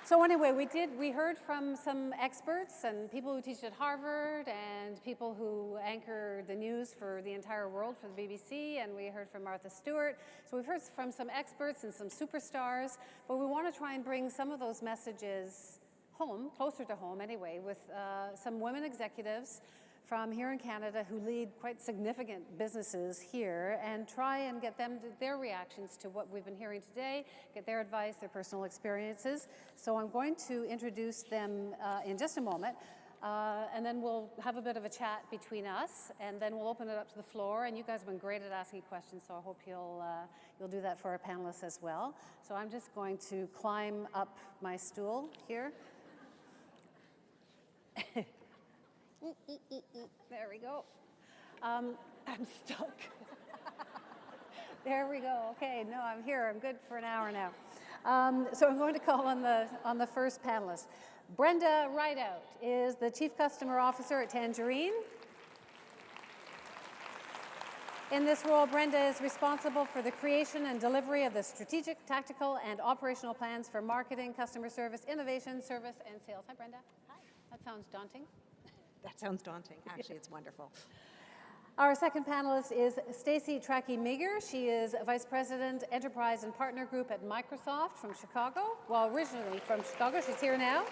So anyway, we heard from some experts and people who teach at Harvard and people who anchor the news for the entire world for the BBC, and we heard from Martha Stewart. So we've heard from some experts and some superstars, but we want to try and bring some of those messages home, closer to home anyway, with some women executives from here in Canada who lead quite significant businesses here, and try and get them their reactions to what we've been hearing today, get their advice, their personal experiences. So I'm going to introduce them in just a moment, and then we'll have a bit of a chat between us, and then we'll open it up to the floor. And you guys have been great at asking questions, so I hope you'll do that for our panelists as well. So I'm just going to climb up my stool here. There we go. I'm stuck. There we go. Okay, no, I'm here. I'm good for an hour now. So I'm going to call on the first panelist. Brenda Rideout is the Chief Customer Officer at Tangerine. In this role, Brenda is responsible for the creation and delivery of the strategic, tactical, and operational plans for marketing, customer service, innovation, service, and sales. Hi, Brenda. Hi. That sounds daunting. That sounds daunting. Actually, it's wonderful. Our second panelist is Staci Trackey Meagher. She is Vice President, Enterprise and Partner Group at Microsoft from Chicago. Well, originally from Chicago. She's here now.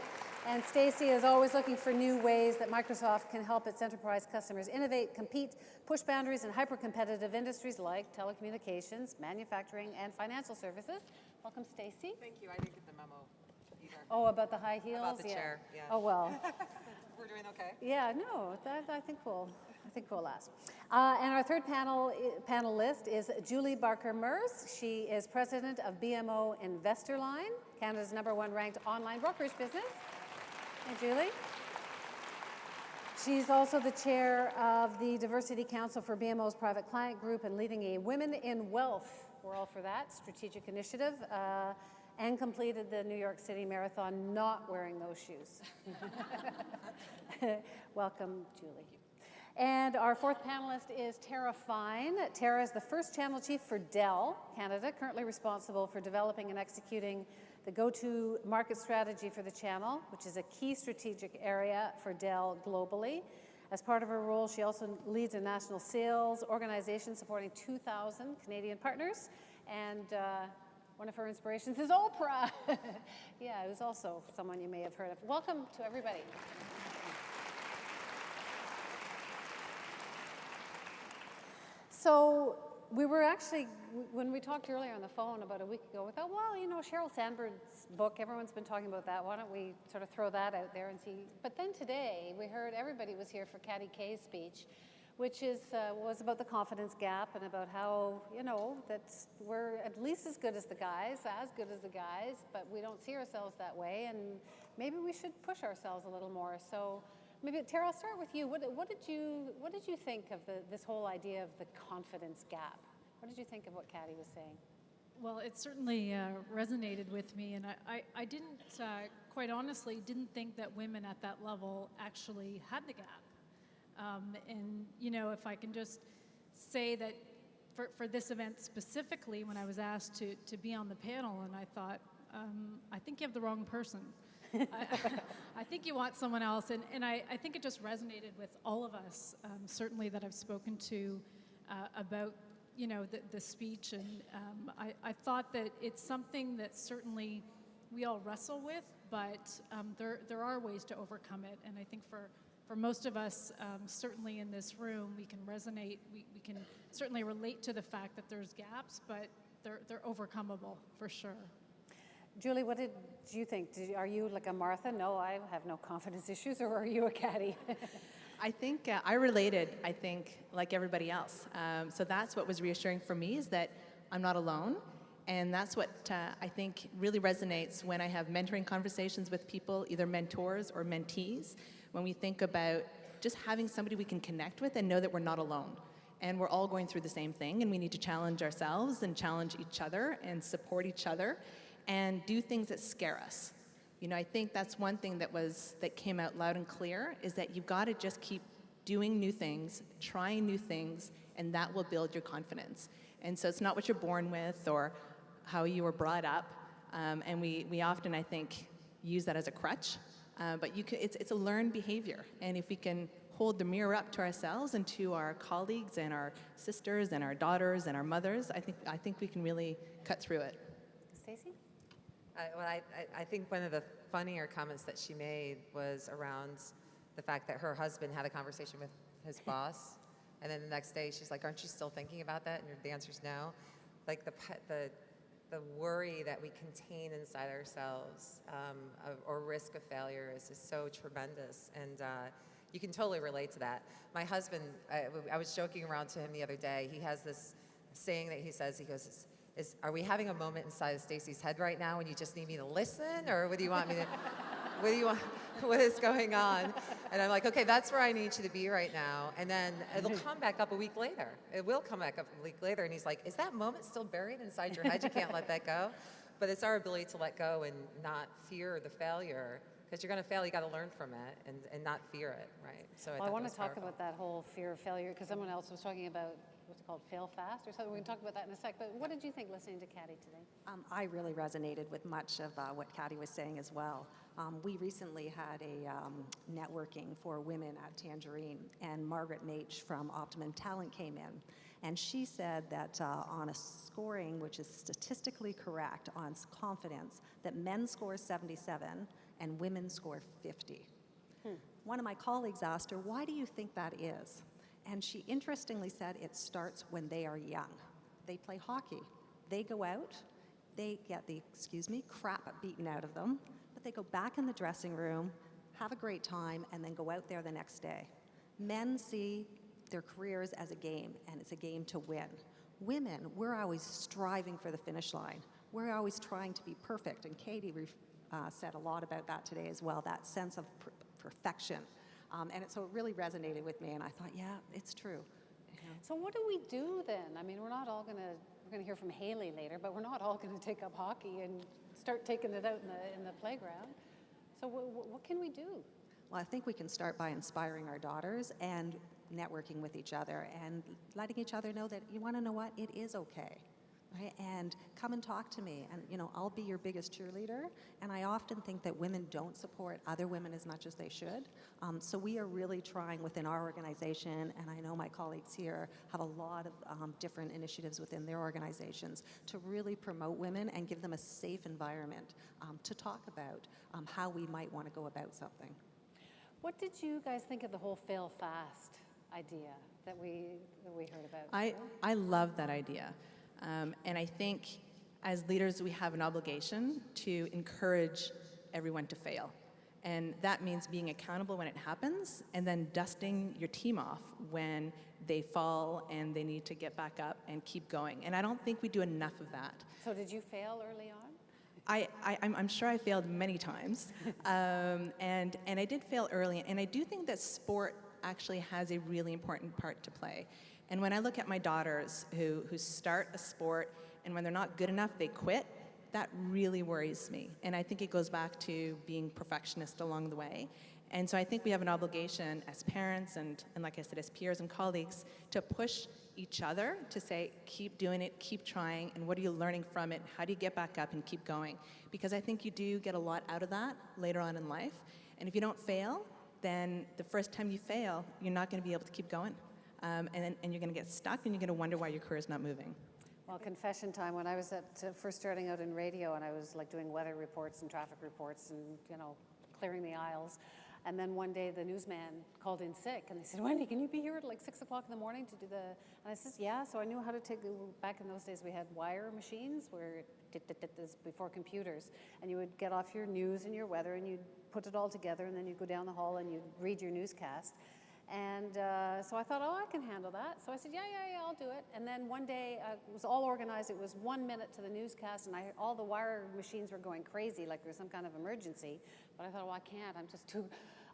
And Staci is always looking for new ways that Microsoft can help its enterprise customers innovate, compete, push boundaries in hyper-competitive industries like telecommunications, manufacturing, and financial services. Welcome, Staci. Thank you. I didn't get the memo either. Oh, about the high heels? About the chair, yeah. Oh, well. We're doing okay? Yeah, no, I think we'll last. And our third panelist is Julie Barker-Merz. She is president of BMO InvestorLine, Canada's #1 ranked online brokerage business. Hey, Julie. She's also the chair of the Diversity Council for BMO's Private Client Group and leading a Women in Wealth, we're all for that, strategic initiative, and completed the New York City Marathon not wearing those shoes. Welcome, Julie. And our fourth panelist is Tara Fine. Tara is the first channel chief for Dell Canada, currently responsible for developing and executing the go-to-market strategy for the channel, which is a key strategic area for Dell globally. As part of her role, she also leads a national sales organization supporting 2,000 Canadian partners. And one of her inspirations is Oprah. Yeah, who's also someone you may have heard of. Welcome to everybody. So we were actually, when we talked earlier on the phone about a week ago, we thought, well, you know, Sheryl Sandberg's book, everyone's been talking about that. Why don't we sort of throw that out there and see? But then today, we heard everybody was here for Katty Kay's speech, which was about the confidence gap and about how, you know, that we're at least as good as the guys, but we don't see ourselves that way, and maybe we should push ourselves a little more. So maybe, Tara, I'll start with you. What did you think of this whole idea of the confidence gap? What did you think of what Katty was saying? Well, it certainly resonated with me, and I didn't, quite honestly, didn't think that women at that level actually had the gap. And, you know, if I can just say that for this event specifically, when I was asked to be on the panel, and I thought, I think you have the wrong person. I think you want someone else, and I think it just resonated with all of us, certainly that I've spoken to about, you know, the speech, and I thought that it's something that certainly we all wrestle with, but there are ways to overcome it, and I think for most of us, certainly in this room, we can resonate, we can certainly relate to the fact that there's gaps, but they're overcomable for sure. Julie, what did you think? Are you like a Martha? No, I have no confidence issues, or are you a Katty? I think I related, like everybody else. So that's what was reassuring for me, is that I'm not alone. And that's what I think really resonates when I have mentoring conversations with people, either mentors or mentees, when we think about just having somebody we can connect with and know that we're not alone. And we're all going through the same thing, and we need to challenge ourselves and challenge each other and support each other and do things that scare us. You know, I think that's one thing that came out loud and clear, is that you've got to just keep doing new things, trying new things, and that will build your confidence. And so it's not what you're born with or how you were brought up. And we often, I think, use that as a crutch, but it's a learned behavior. And if we can hold the mirror up to ourselves and to our colleagues and our sisters and our daughters and our mothers, I think we can really cut through it. Staci? I think one of the funnier comments that she made was around the fact that her husband had a conversation with his boss, and then the next day she's like, "Aren't you still thinking about that?" And the answer is no. Like the worry that we contain inside ourselves or risk of failure is so tremendous, and you can totally relate to that. My husband, I was joking around to him the other day. He has this saying that he says, he goes, are we having a moment inside of Staci's head right now and you just need me to listen, or what do you want me to, what is going on? And I'm like, okay, that's where I need you to be right now. And then it'll come back up a week later. It will come back up a week later. And he's like, is that moment still buried inside your head? You can't let that go. But it's our ability to let go and not fear the failure. Because you're going to fail, you got to learn from it and not fear it, right? So I want to talk about that whole fear of failure, because someone else was talking about what's called fail fast or something. We can talk about that in a sec. But what did you think listening to Caddy today? I really resonated with much of what Caddy was saying as well. We recently had a networking for women at Tangerine, and Margaret Mach from Optimum Talent came in. And she said that on a scoring which is statistically correct on confidence, that men score 77 and women score 50. One of my colleagues asked her, why do you think that is? And she interestingly said it starts when they are young. They play hockey. They go out, they get the, crap beaten out of them, but they go back in the dressing room, have a great time, and then go out there the next day. Men see their careers as a game, and it's a game to win. Women, we're always striving for the finish line. We're always trying to be perfect, and Katie said a lot about that today as well, that sense of perfection. So it really resonated with me, and I thought, yeah, it's true. So what do we do then? I mean, we're going to hear from Haley later, but we're not all going to take up hockey and start taking it out in the playground. So what can we do? Well, I think we can start by inspiring our daughters and networking with each other and letting each other know that, you want to know what, it is okay. Right? And come and talk to me, and I'll be your biggest cheerleader. And I often think that women don't support other women as much as they should. So we are really trying within our organization, and I know my colleagues here have a lot of different initiatives within their organizations to really promote women and give them a safe environment to talk about how we might want to go about something. What did you guys think of the whole fail fast idea that we heard about? I love that idea. And I think as leaders, we have an obligation to encourage everyone to fail. And that means being accountable when it happens, and then dusting your team off when they fall and they need to get back up and keep going. And I don't think we do enough of that. So did you fail early on? I'm sure I failed many times. And I did fail early. And I do think that sport actually has a really important part to play. And when I look at my daughters who start a sport, and when they're not good enough, they quit, that really worries me. And I think it goes back to being perfectionist along the way. And so I think we have an obligation as parents and like I said, as peers and colleagues, to push each other to say, keep doing it, keep trying, and what are you learning from it? How do you get back up and keep going? Because I think you do get a lot out of that later on in life. And if you don't fail, then the first time you fail, you're not going to be able to keep going. And you're going to get stuck, and you're going to wonder why your career is not moving. Well, confession time, when I was first starting out in radio, and I was like doing weather reports and traffic reports and, clearing the aisles. And then one day the newsman called in sick, and they said, Wendy, can you be here at like 6 o'clock in the morning to do the, and I said, yeah. So I knew how to back in those days we had wire machines where this before computers, and you would get off your news and your weather, and you'd put it all together, and then you'd go down the hall and you'd read your newscast. And so I thought, I can handle that. So I said, yeah, I'll do it. And then one day, it was all organized. It was 1 minute to the newscast, and all the wire machines were going crazy, like there was some kind of emergency. But I thought, I can't.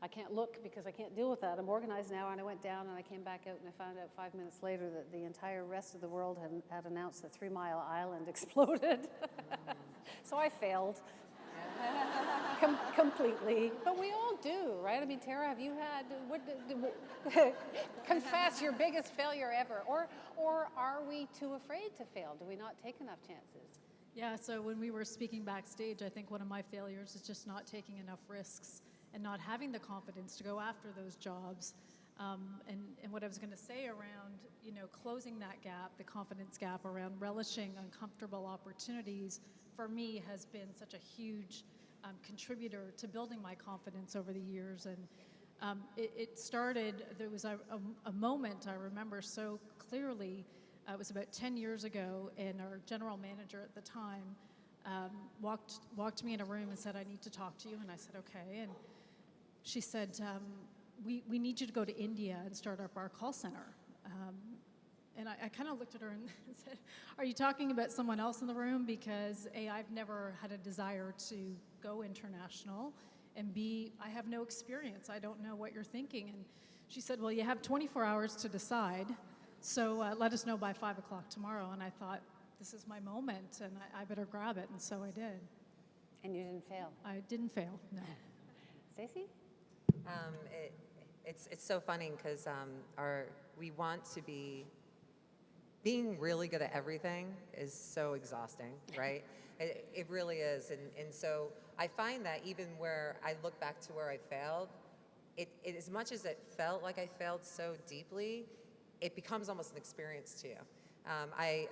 I can't look because I can't deal with that. I'm organized now. And I went down, and I came back out, and I found out 5 minutes later that the entire rest of the world had announced that 3 Mile Island exploded. So I failed. Completely. But we all do, right? I mean, Tara, have you had, confess your biggest failure ever? Or are we too afraid to fail? Do we not take enough chances? Yeah, so when we were speaking backstage, I think one of my failures is just not taking enough risks and not having the confidence to go after those jobs. And what I was going to say around, closing that gap, the confidence gap around relishing uncomfortable opportunities, for me has been such a huge contributor to building my confidence over the years. And it started, there was a moment I remember so clearly. It was about 10 years ago, and our general manager at the time walked me in a room and said, "I need to talk to you." And I said, "Okay." And she said, we need you to go to India and start up our call center. And I kind of looked at her and said, "Are you talking about someone else in the room? Because A, I've never had a desire to go international, and B, I have no experience. I don't know what you're thinking." And she said, "Well, you have 24 hours to decide. So let us know by 5 o'clock tomorrow." And I thought, this is my moment, and I better grab it, and so I did. And you didn't fail. I didn't fail, no. Staci? It's so funny because we want to being really good at everything is so exhausting, right? It really is, and so I find that even where I look back to where I failed, it as much as it felt like I failed so deeply, it becomes almost an experience to you. I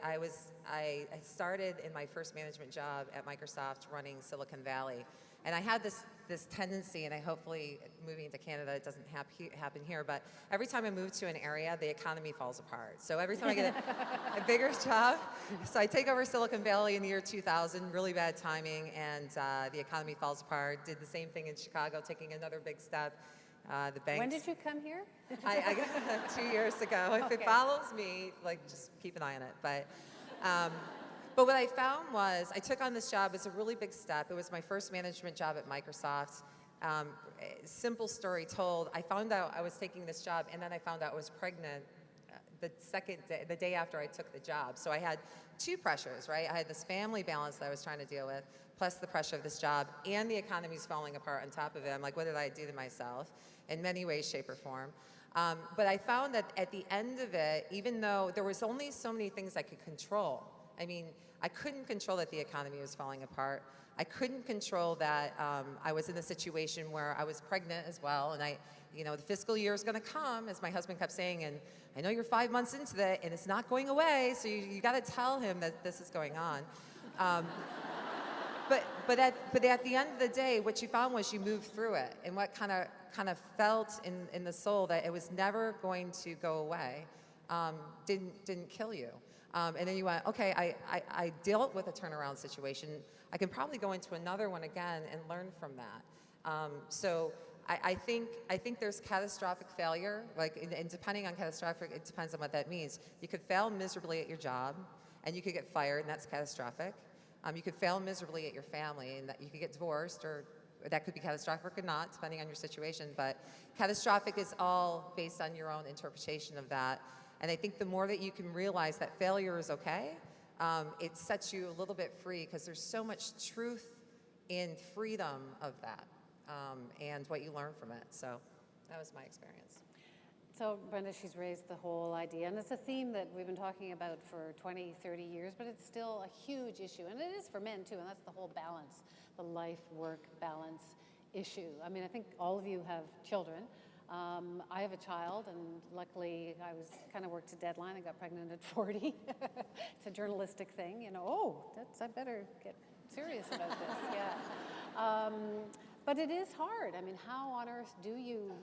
started in my first management job at Microsoft running Silicon Valley, and I had this tendency, and I hopefully moving to Canada it doesn't happen here, but every time I move to an area, the economy falls apart. So every time I get a bigger job, so I take over Silicon Valley in the year 2000, really bad timing, and the economy falls apart. Did the same thing in Chicago, taking another big step. The banks. When did you come here? I got 2 years ago. If Okay. it follows me, just keep an eye on it. But what I found was I took on this job as a really big step. It was my first management job at Microsoft. Simple story told, I found out I was taking this job, and then I found out I was pregnant the day after I took the job. So I had two pressures, right? I had this family balance that I was trying to deal with, plus the pressure of this job, and the economy's falling apart on top of it. I'm like, what did I do to myself? In many ways, shape, or form. But I found that at the end of it, even though there was only so many things I could control, I mean, I couldn't control that the economy was falling apart. I couldn't control that I was in a situation where I was pregnant as well, and the fiscal year is going to come, as my husband kept saying, and I know you're 5 months into it, and it's not going away, so you got to tell him that this is going on. But at the end of the day, what you found was you moved through it, and what kind of felt in the soul that it was never going to go away didn't kill you. And then you went, okay, I dealt with a turnaround situation. I can probably go into another one again and learn from that. So I think there's catastrophic failure, and depending on catastrophic, it depends on what that means. You could fail miserably at your job, and you could get fired, and that's catastrophic. You could fail miserably at your family, and that you could get divorced, or that could be catastrophic or not, depending on your situation. But catastrophic is all based on your own interpretation of that. And I think the more that you can realize that failure is okay, it sets you a little bit free, because there's so much truth in freedom of that and what you learn from it. So that was my experience. So Brenda, she's raised the whole idea, and it's a theme that we've been talking about for 20, 30 years, but it's still a huge issue, and it is for men too, and that's the whole balance, the life-work balance issue. I mean, I think all of you have children. I have a child, and luckily I was kind of worked to deadline. I got pregnant at 40. It's a journalistic thing, I better get serious about this, yeah. But it is hard. I mean, how on earth do you,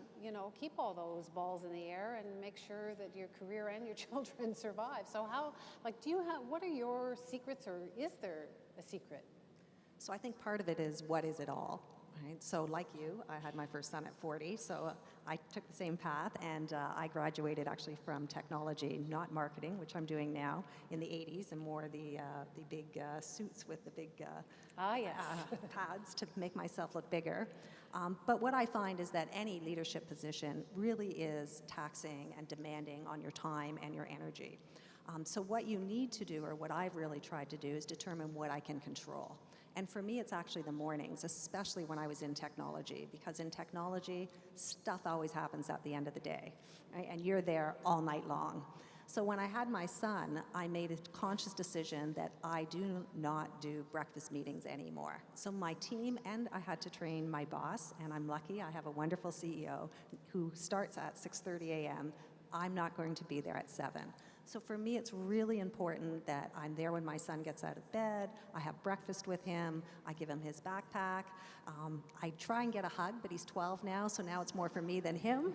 keep all those balls in the air and make sure that your career and your children survive? So what are your secrets, or is there a secret? So I think part of it is, what is it all? Right? So like you, I had my first son at 40, so I took the same path, and I graduated actually from technology, not marketing, which I'm doing now, in the 80s, and more the big suits with the big pads to make myself look bigger. But what I find is that any leadership position really is taxing and demanding on your time and your energy. So what you need to do, or what I've really tried to do, is determine what I can control. And for me, it's actually the mornings, especially when I was in technology, because in technology, stuff always happens at the end of the day, right? And you're there all night long. So when I had my son, I made a conscious decision that I do not do breakfast meetings anymore. So my team, and I had to train my boss, and I'm lucky I have a wonderful CEO who starts at 6:30 a.m. I'm not going to be there at 7. So for me, it's really important that I'm there when my son gets out of bed. I have breakfast with him. I give him his backpack. I try and get a hug, but he's 12 now, so now it's more for me than him.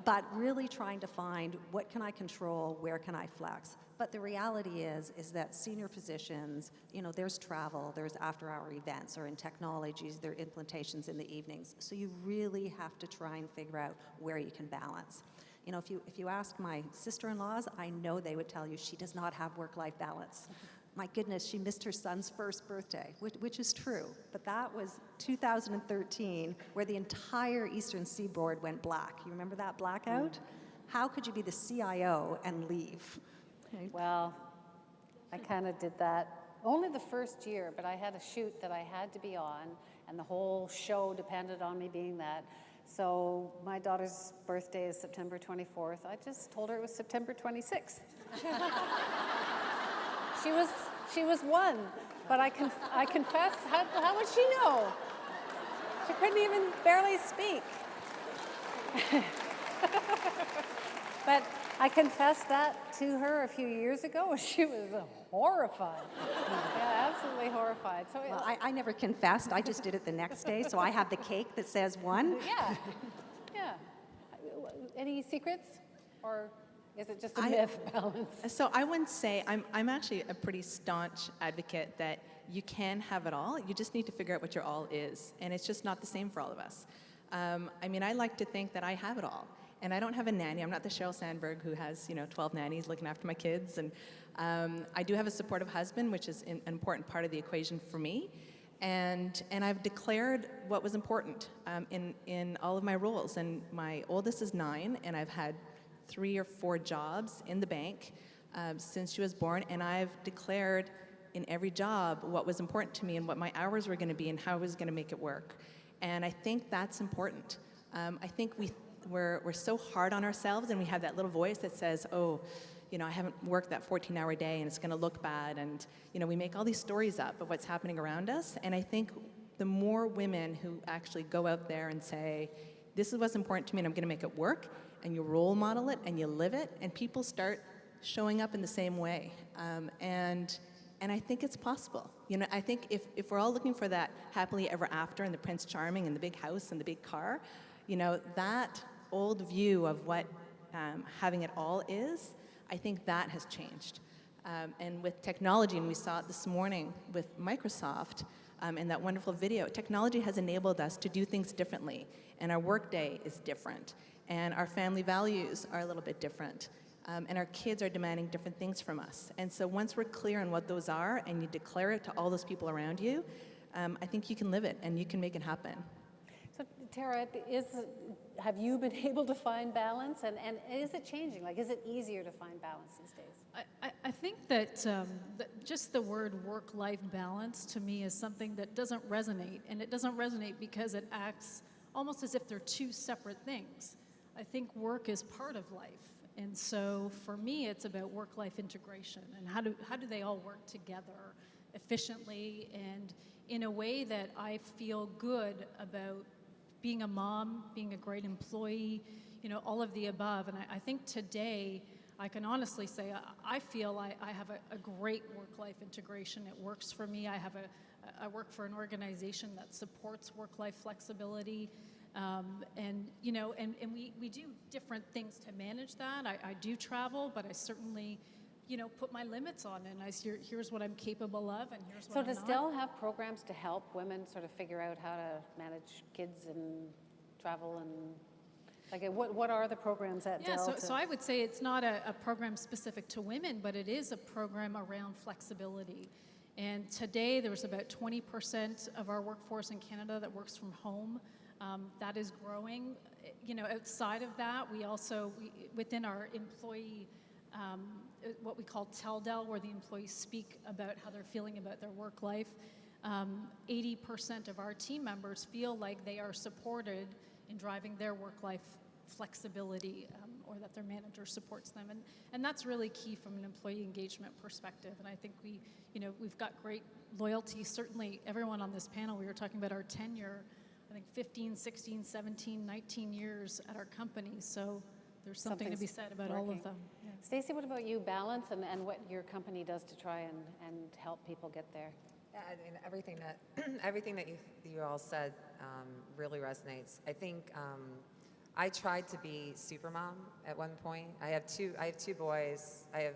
But really trying to find what can I control, where can I flex. But the reality is that senior positions, there's travel, there's after-hour events, or in technologies, there are implementations in the evenings. So you really have to try and figure out where you can balance. If you ask my sister-in-laws, I know they would tell you she does not have work-life balance. My goodness, she missed her son's first birthday, which is true. But that was 2013, where the entire Eastern Seaboard went black. You remember that blackout? How could you be the CIO and leave? Okay. Well, I kind of did that only the first year, but I had a shoot that I had to be on, and the whole show depended on me being that. So my daughter's birthday is September 24th. I just told her it was September 26th. She was 1, but I confess, how would she know? She couldn't even barely speak. But I confessed that to her a few years ago. She was horrified. Yeah, absolutely horrified. So Well, I never confessed. I just did it the next day, so I have the cake that says 1. yeah. Any secrets, or is it just a myth, balance? So I wouldn't say, I'm actually a pretty staunch advocate that you can have it all. You just need to figure out what your all is, and it's just not the same for all of us. I like to think that I have it all. And I don't have a nanny. I'm not the Sheryl Sandberg who has, 12 nannies looking after my kids. And I do have a supportive husband, which is an important part of the equation for me. And I've declared what was important in all of my roles. And my oldest is 9, and I've had 3 or 4 jobs in the bank since she was born. And I've declared in every job what was important to me and what my hours were going to be and how I was going to make it work. And I think that's important. I think we're so hard on ourselves, and we have that little voice that says, I haven't worked that 14-hour day and it's going to look bad. And, we make all these stories up of what's happening around us. And I think the more women who actually go out there and say, this is what's important to me and I'm going to make it work, and you role model it and you live it, and people start showing up in the same way. And I think it's possible. I think if we're all looking for that happily ever after and the Prince Charming and the big house and the big car, that old view of what having it all is, I think that has changed. And with technology, and we saw it this morning with Microsoft and that wonderful video, technology has enabled us to do things differently, and our workday is different, and our family values are a little bit different, and our kids are demanding different things from us. And so once we're clear on what those are and you declare it to all those people around you, I think you can live it and you can make it happen. So Tara, have you been able to find balance, and is it changing? Is it easier to find balance these days? I think that just the word work-life balance to me is something that doesn't resonate, and it doesn't resonate because it acts almost as if they're 2 separate things. I think work is part of life, and so for me it's about work-life integration and how do they all work together efficiently and in a way that I feel good about being a mom, being a great employee, all of the above. And I think today, I can honestly say, I feel I have a great work-life integration. It works for me. I work for an organization that supports work-life flexibility. And we do different things to manage that. I do travel, but I certainly, put my limits on, and here's what I'm capable of, and here's what I'm not. So does Dell have programs to help women sort of figure out how to manage kids and travel, and what are the programs at Dell? So I would say it's not a program specific to women, but it is a program around flexibility. And today there's about 20% of our workforce in Canada that works from home. That is growing. Outside of that, we within our employee what we call Tell Dell, where the employees speak about how they're feeling about their work life. 80% of our team members feel like they are supported in driving their work life flexibility or that their manager supports them. And that's really key from an employee engagement perspective. And I think we've got great loyalty. Certainly everyone on this panel, we were talking about our tenure, I think 15, 16, 17, 19 years at our company. So there's something to be said about all of them. Yeah. Staci, what about you, balance and what your company does to try and help people get there? Yeah, I mean, everything that you all said really resonates. I think I tried to be super mom at one point. I have two boys. I have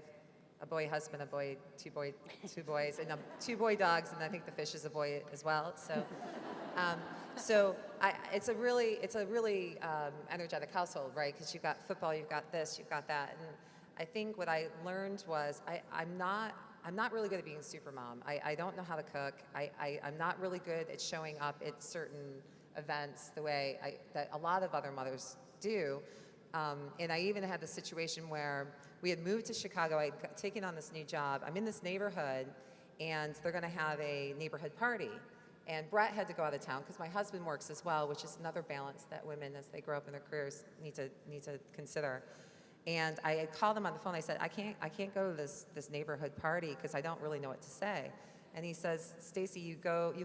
a boy husband, two boys, and two boy dogs, and I think the fish is a boy as well. So, it's a really energetic household, right? Because you've got football, you've got this, you've got that, and I think what I learned was I'm not really good at being super mom. I don't know how to cook. I'm not really good at showing up at certain events the way that a lot of other mothers do. And I even had the situation where we had moved to Chicago. I'd taken on this new job. I'm in this neighborhood, and they're going to have a neighborhood party. And Brett had to go out of town because my husband works as well, which is another balance that women, as they grow up in their careers, need to consider. And I had called him on the phone. I said, I can't go to this neighborhood party because I don't really know what to say. And he says, Staci, you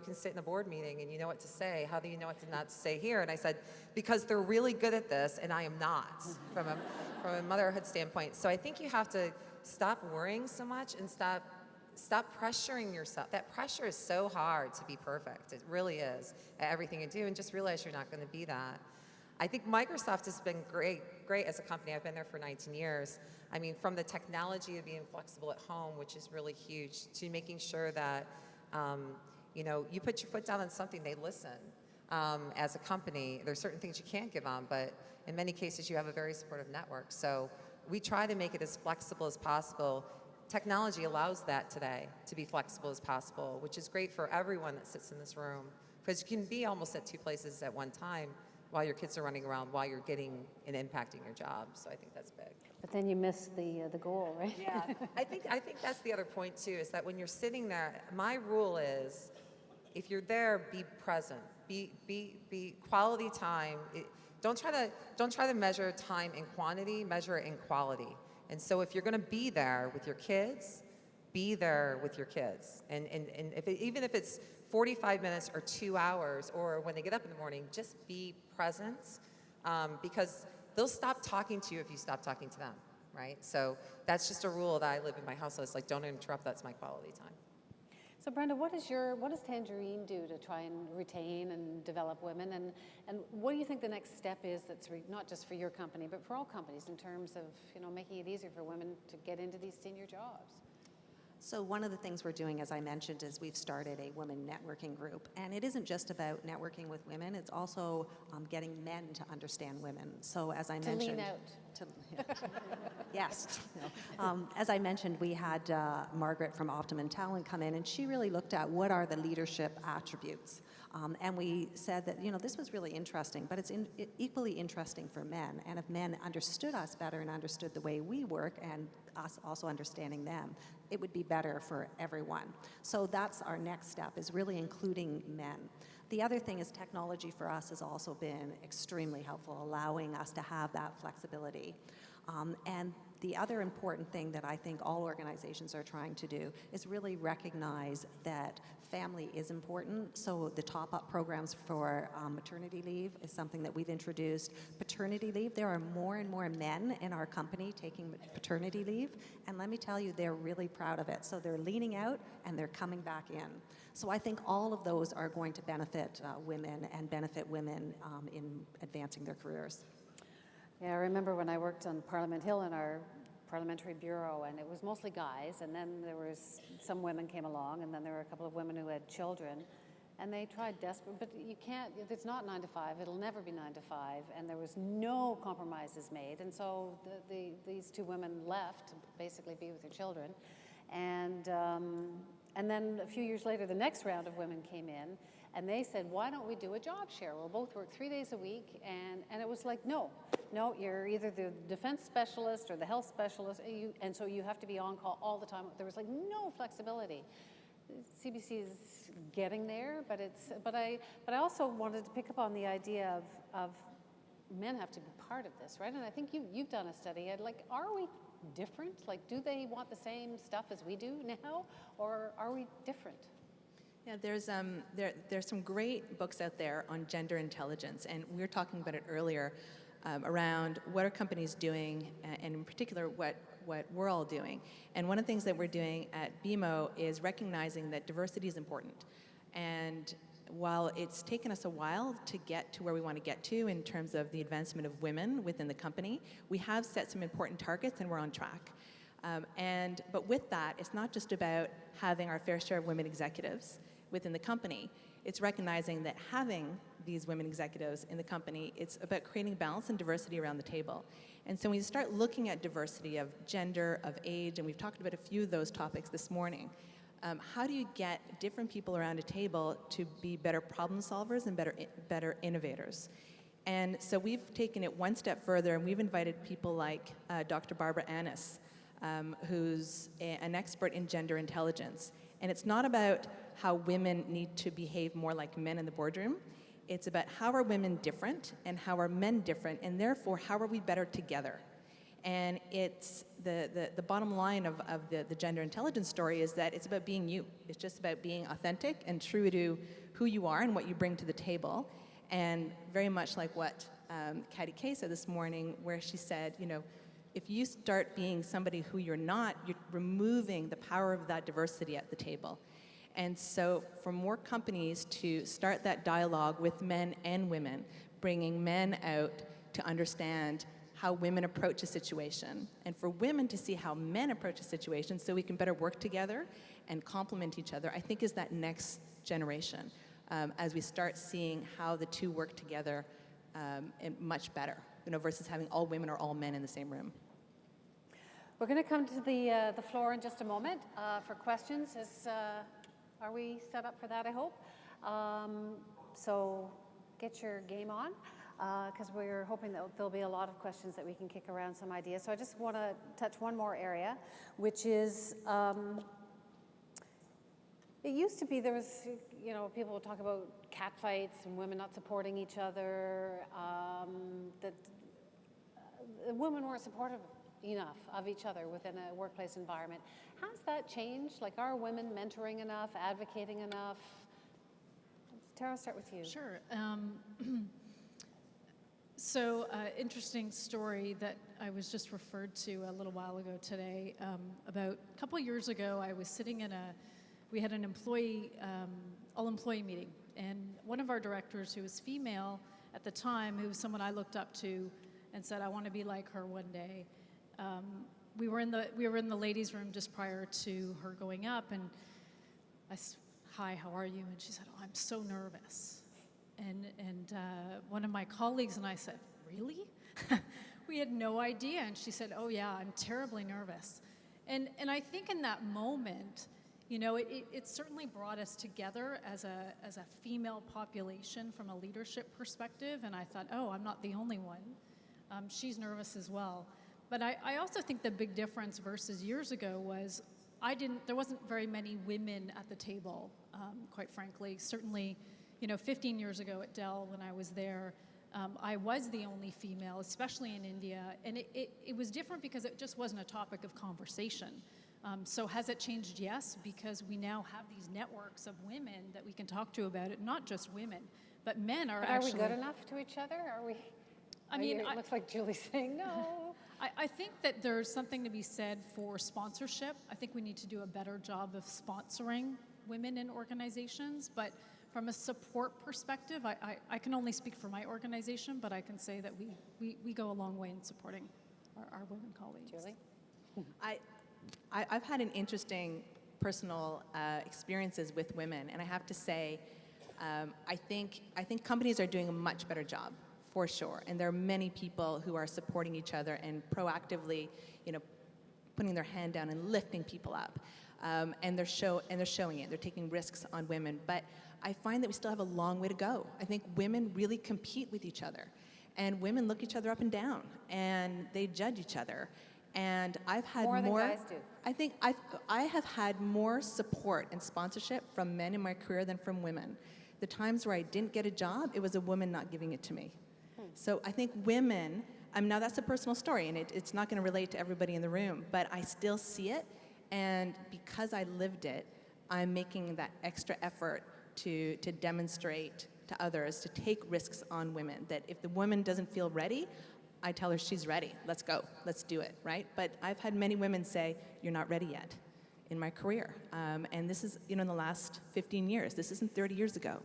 can sit in a board meeting and you know what to say. How do you know what to not to say here? And I said, because they're really good at this, and I am not from a motherhood standpoint. So I think you have to stop worrying so much and stop pressuring yourself. That pressure is so hard to be perfect. It really is at everything you do, and just realize you're not going to be that. I think Microsoft has been great as a company. I've been there for 19 years. I mean, from the technology of being flexible at home, which is really huge, to making sure that, you put your foot down on something, they listen. As a company, there's certain things you can't give on, but in many cases you have a very supportive network. So we try to make it as flexible as possible. Technology allows that today, to be flexible as possible, which is great for everyone that sits in this room, because you can be almost at two places at one time while your kids are running around, while you're getting and impacting your job. So I think that's big. But then you miss the goal, right? Yeah, I think that's the other point too, is that when you're sitting there, my rule is, if you're there, be present, be quality time. Don't try to measure time in quantity, measure it in quality. And so if you're going to be there with your kids, be there with your kids. And even if it's 45 minutes or 2 hours, or when they get up in the morning, just be present, because they'll stop talking to you if you stop talking to them, right? So that's just a rule that I live in my household. It's like, don't interrupt, that's my quality time. So Brenda, what does Tangerine do to try and retain and develop women? And what do you think the next step is that's not just for your company, but for all companies in terms of making it easier for women to get into these senior jobs? So one of the things we're doing, as I mentioned, is we've started a women networking group. And it isn't just about networking with women, it's also getting men to understand women. So as I mentioned... To lean out. Yes. As I mentioned, we had Margaret from Optimum Talent come in, and she really looked at what are the leadership attributes. And we said that, this was really interesting, but it's equally interesting for men. And if men understood us better and understood the way we work, and us also understanding them, it would be better for everyone. So that's our next step, is really including men. The other thing is technology for us has also been extremely helpful, allowing us to have that flexibility. And the other important thing that I think all organizations are trying to do is really recognize that family is important. So the top-up programs for maternity leave is something that we've introduced. Paternity leave, there are more and more men in our company taking paternity leave, and let me tell you, they're really proud of it. So they're leaning out and they're coming back in. So I think all of those are going to benefit women and benefit women in advancing their careers. Yeah, I remember when I worked on Parliament Hill in our parliamentary bureau, and it was mostly guys, and then there was some women came along, and then there were a couple of women who had children, and they tried desperate, but you can't, if it's not 9 to 5, it'll never be 9 to 5, and there was no compromises made, and so these two women left to basically be with their children, and then a few years later, the next round of women came in, and they said, why don't we do a job share? We'll both work 3 days a week. And it was like, no, you're either the defense specialist or the health specialist, and so you have to be on call all the time. There was like no flexibility. CBC is getting there, but I also wanted to pick up on the idea of men have to be part of this, right? And I think you've done a study. Like, are we different? Like, do they want the same stuff as we do now, or are we different? Yeah, there's some great books out there on gender intelligence, and we were talking about it earlier around what are companies doing, and in particular what we're all doing. And one of the things that we're doing at BMO is recognizing that diversity is important. And while it's taken us a while to get to where we want to get to in terms of the advancement of women within the company, we have set some important targets and we're on track. But with that, it's not just about having our fair share of women executives within the company. It's recognizing that having these women executives in the company, it's about creating balance and diversity around the table. And so when you start looking at diversity of gender, of age, and we've talked about a few of those topics this morning, how do you get different people around a table to be better problem solvers and better innovators? And so we've taken it one step further, and we've invited people like Dr. Barbara Annis, who's an expert in gender intelligence. And it's not about how women need to behave more like men in the boardroom. It's about how are women different and how are men different, and therefore how are we better together? And it's the bottom line of the gender intelligence story is that it's about being you. It's just about being authentic and true to who you are and what you bring to the table. And very much like what Katty Kay said this morning, where she said, you know, if you start being somebody who you're not, you're removing the power of that diversity at the table. And so for more companies to start that dialogue with men and women, bringing men out to understand how women approach a situation, and for women to see how men approach a situation so we can better work together and complement each other, I think is that next generation, as we start seeing how the two work together much better, you know, versus having all women or all men in the same room. We're going to come to the floor in just a moment for questions. Are we set up for that, I hope? So get your game on, because we're hoping that there'll be a lot of questions that we can kick around some ideas. So I just want to touch one more area, which is, it used to be there was, you know, people would talk about cat fights and women not supporting each other, that women weren't supportive enough of each other within a workplace environment. Has that changed? Like, are women mentoring enough, advocating enough? Tara, I'll start with you. Sure. So, interesting story that I was just referred to a little while ago today. About a couple of years ago, I was sitting in we had an all-employee meeting, and one of our directors, who was female at the time, who was someone I looked up to and said, I want to be like her one day. We were in the ladies' room just prior to her going up, and I said, hi, how are you? And she said, oh, I'm so nervous. And one of my colleagues and I said, really? We had no idea. And she said, oh yeah, I'm terribly nervous. And I think in that moment, you know, it certainly brought us together as a female population from a leadership perspective. And I thought, oh, I'm not the only one. She's nervous as well. But I also think the big difference versus years ago was there wasn't very many women at the table, quite frankly. Certainly, you know, 15 years ago at Dell when I was there, I was the only female, especially in India. And it was different because it just wasn't a topic of conversation. So has it changed? Yes, because we now have these networks of women that we can talk to about it, not just women, but men are actually... Are we good enough to each other? Are we... I mean, it looks like Julie's saying no. I think that there's something to be said for sponsorship. I think we need to do a better job of sponsoring women in organizations. But from a support perspective, I can only speak for my organization, but I can say that we go a long way in supporting our women colleagues. Julie? I've had an interesting personal experiences with women, and I have to say, I think companies are doing a much better job, for sure. And there are many people who are supporting each other and proactively, you know, putting their hand down and lifting people up. And they're showing it. They're taking risks on women. But I find that we still have a long way to go. I think women really compete with each other, and women look each other up and down, and they judge each other. And I've had more than guys do. I think I have had more support and sponsorship from men in my career than from women. The times where I didn't get a job, it was a woman not giving it to me. So I think women, now that's a personal story, and it's not going to relate to everybody in the room, but I still see it, and because I lived it, I'm making that extra effort to demonstrate to others to take risks on women, that if the woman doesn't feel ready, I tell her she's ready. Let's go. Let's do it, right? But I've had many women say, you're not ready yet in my career. And this is, in the last 15 years. This isn't 30 years ago,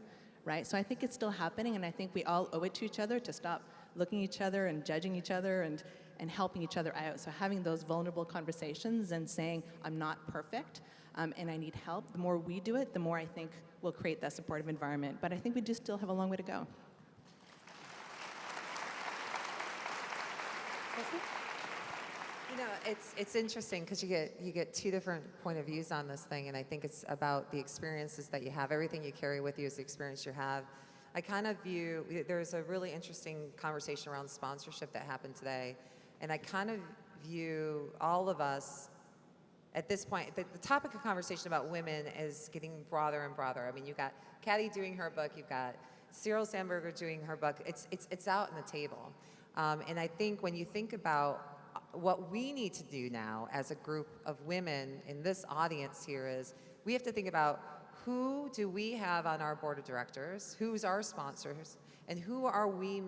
right? So I think it's still happening, and I think we all owe it to each other to stop looking at each other and judging each other and helping each other out. So having those vulnerable conversations and saying, I'm not perfect, and I need help, the more we do it, the more I think we'll create that supportive environment. But I think we do still have a long way to go. It's interesting because you get two different point of views on this thing, and I think it's about the experiences that you have. Everything you carry with you is the experience you have. I kind of view, there's a really interesting conversation around sponsorship that happened today, and I kind of view all of us at this point, the topic of conversation about women is getting broader and broader. I mean, you've got Kathy doing her book, you've got Cyril Sandberger doing her book. It's out on the table. And I think when you think about what we need to do now as a group of women in this audience here is we have to think about who do we have on our board of directors, who's our sponsors, and who are we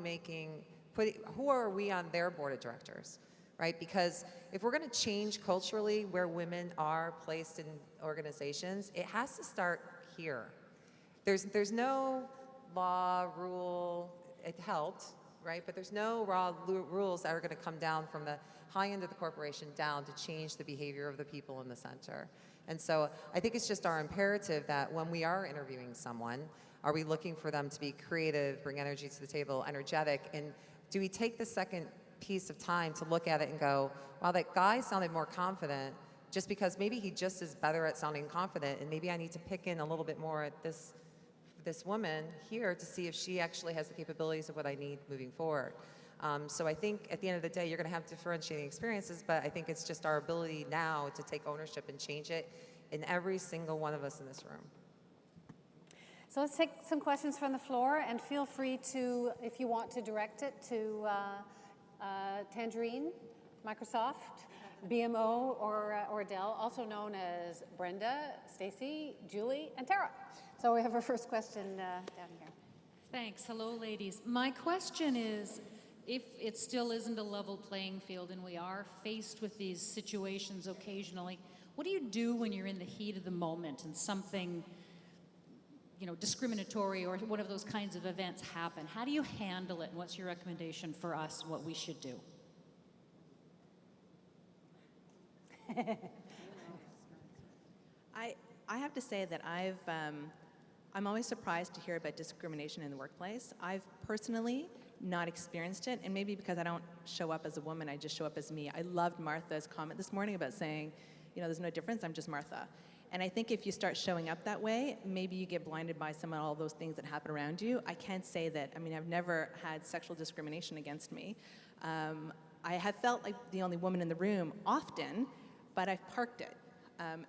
who are we on their board of directors, right? Because if we're going to change culturally where women are placed in organizations, it has to start here. There's no law, rule, it helped, right? But there's no raw rules that are going to come down from the high end of the corporation down to change the behavior of the people in the center. And so I think it's just our imperative that when we are interviewing someone, are we looking for them to be creative, bring energy to the table, energetic, and do we take the second piece of time to look at it and go, wow, that guy sounded more confident just because maybe he just is better at sounding confident, and maybe I need to pick in a little bit more at this woman here to see if she actually has the capabilities of what I need moving forward. So I think at the end of the day, you're going to have differentiating experiences, but I think it's just our ability now to take ownership and change it in every single one of us in this room. So let's take some questions from the floor, and feel free to, if you want to direct it to Tangerine, Microsoft, BMO, or Dell, also known as Brenda, Staci, Julie, and Tara. So we have our first question down here. Thanks. Hello, ladies. My question is, if it still isn't a level playing field and we are faced with these situations occasionally, what do you do when you're in the heat of the moment and something, discriminatory or one of those kinds of events happen? How do you handle it, and what's your recommendation for us, what we should do? I have to say that I'm always surprised to hear about discrimination in the workplace. I've personally not experienced it, and maybe because I don't show up as a woman, I just show up as me. I loved Martha's comment this morning about saying, there's no difference, I'm just Martha. And I think if you start showing up that way, maybe you get blinded by some of all those things that happen around you. I can't say that, I've never had sexual discrimination against me. I have felt like the only woman in the room often, but I've parked it,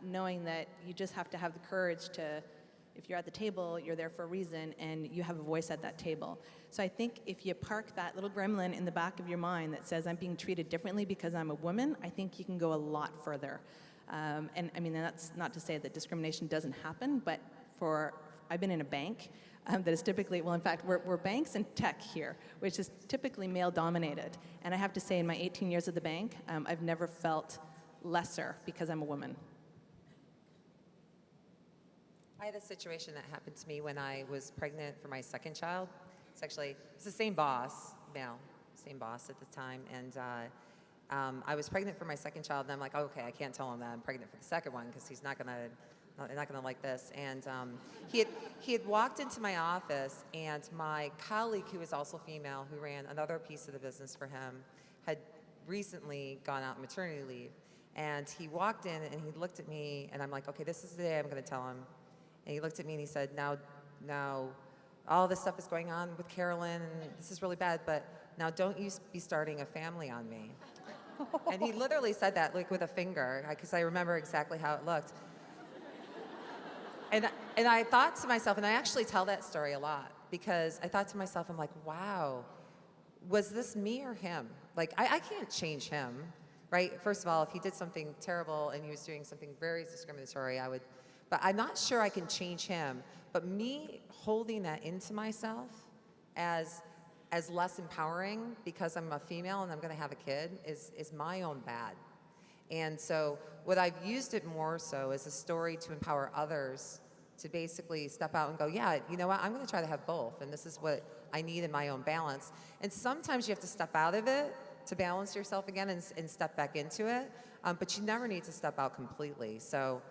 knowing that you just have to have the courage to, if you're at the table, you're there for a reason, and you have a voice at that table. So I think if you park that little gremlin in the back of your mind that says, I'm being treated differently because I'm a woman, I think you can go a lot further. And that's not to say that discrimination doesn't happen, but I've been in a bank that is typically, in fact, we're banks and tech here, which is typically male-dominated. And I have to say, in my 18 years at the bank, I've never felt lesser because I'm a woman. I had a situation that happened to me when I was pregnant for my second child. It's the same boss, same boss at the time, and I was pregnant for my second child, and I'm like, okay, I can't tell him that I'm pregnant for the second one because he's not gonna like this. And he had walked into my office, and my colleague, who was also female, who ran another piece of the business for him, had recently gone out on maternity leave. And he walked in and he looked at me, and I'm like, okay, this is the day I'm gonna tell him. And he looked at me and he said, now all this stuff is going on with Carolyn, and this is really bad, but now don't you be starting a family on me. And he literally said that like with a finger, because I remember exactly how it looked. And I thought to myself, and I actually tell that story a lot, because I thought to myself, I'm like, wow, was this me or him? Like, I can't change him, right? First of all, if he did something terrible and he was doing something very discriminatory, but I'm not sure I can change him. But me holding that into myself as less empowering because I'm a female and I'm going to have a kid is my own bad. And so what I've used it more so as a story to empower others to basically step out and go, yeah, you know what, I'm going to try to have both, and this is what I need in my own balance. And sometimes you have to step out of it to balance yourself again and step back into it, but you never need to step out completely. So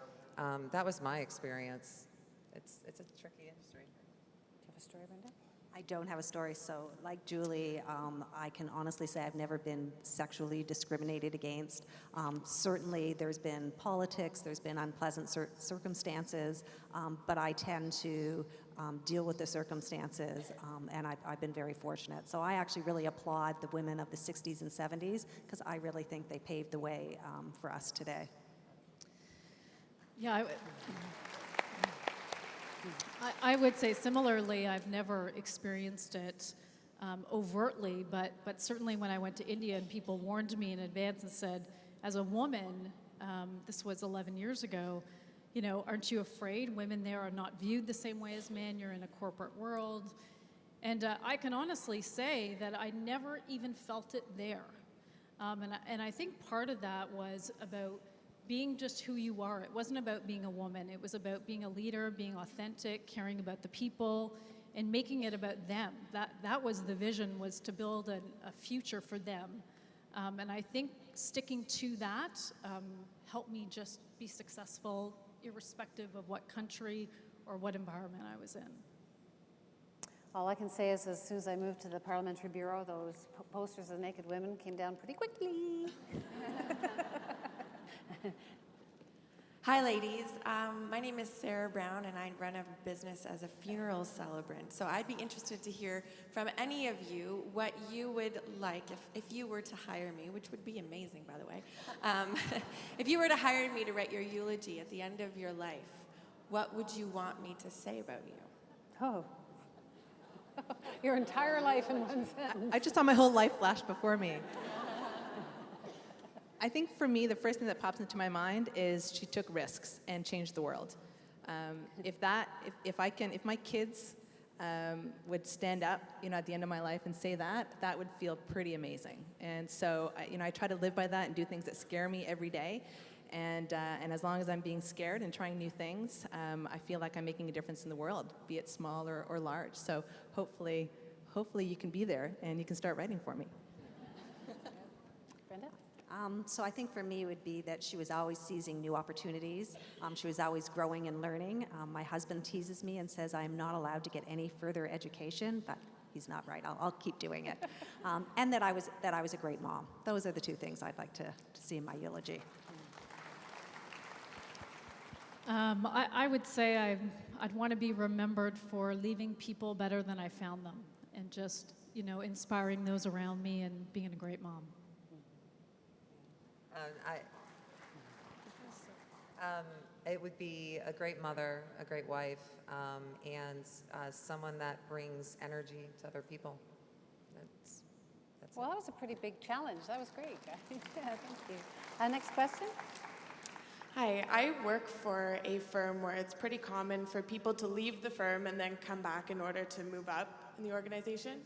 that was my experience. It's a tricky industry. Do you have a story, Brenda? I don't have a story, so like Julie, I can honestly say I've never been sexually discriminated against. Certainly there's been politics, there's been unpleasant circumstances, but I tend to deal with the circumstances, and I've been very fortunate. So I actually really applaud the women of the 60s and 70s, because I really think they paved the way for us today. Yeah, I would say similarly, I've never experienced it overtly, but certainly when I went to India and people warned me in advance and said, as a woman, this was 11 years ago, you know, aren't you afraid? Women there are not viewed the same way as men. You're in a corporate world. And I can honestly say that I never even felt it there. And I think part of that was about being just who you are. It wasn't about being a woman. It was about being a leader, being authentic, caring about the people, and making it about them. That was the vision, was to build a future for them. And I think sticking to that helped me just be successful, irrespective of what country or what environment I was in. All I can say is as soon as I moved to the Parliamentary Bureau, those posters of naked women came down pretty quickly. Hi, ladies. My name is Sarah Brown, and I run a business as a funeral celebrant. So I'd be interested to hear from any of you what you would like if you were to hire me, which would be amazing, by the way. If you were to hire me to write your eulogy at the end of your life, what would you want me to say about you? Oh. Your entire life in one sentence. I just saw my whole life flash before me. I think for me, the first thing that pops into my mind is she took risks and changed the world. If my kids would stand up, you know, at the end of my life and say that would feel pretty amazing. And so, I try to live by that and do things that scare me every day. And as long as I'm being scared and trying new things, I feel like I'm making a difference in the world, be it small or large. So hopefully you can be there and you can start writing for me. Brenda? So I think for me it would be that she was always seizing new opportunities. She was always growing and learning. My husband teases me and says I'm not allowed to get any further education, but he's not right. I'll keep doing it. And that I was a great mom. Those are the two things I'd like to see in my eulogy. I would say I'd want to be remembered for leaving people better than I found them, and just, inspiring those around me and being a great mom. It would be a great mother, a great wife, and someone that brings energy to other people. That's Well, that was a pretty big challenge. That was great, guys. Yeah, thank you. Next question. Hi, I work for a firm where it's pretty common for people to leave the firm and then come back in order to move up in the organization.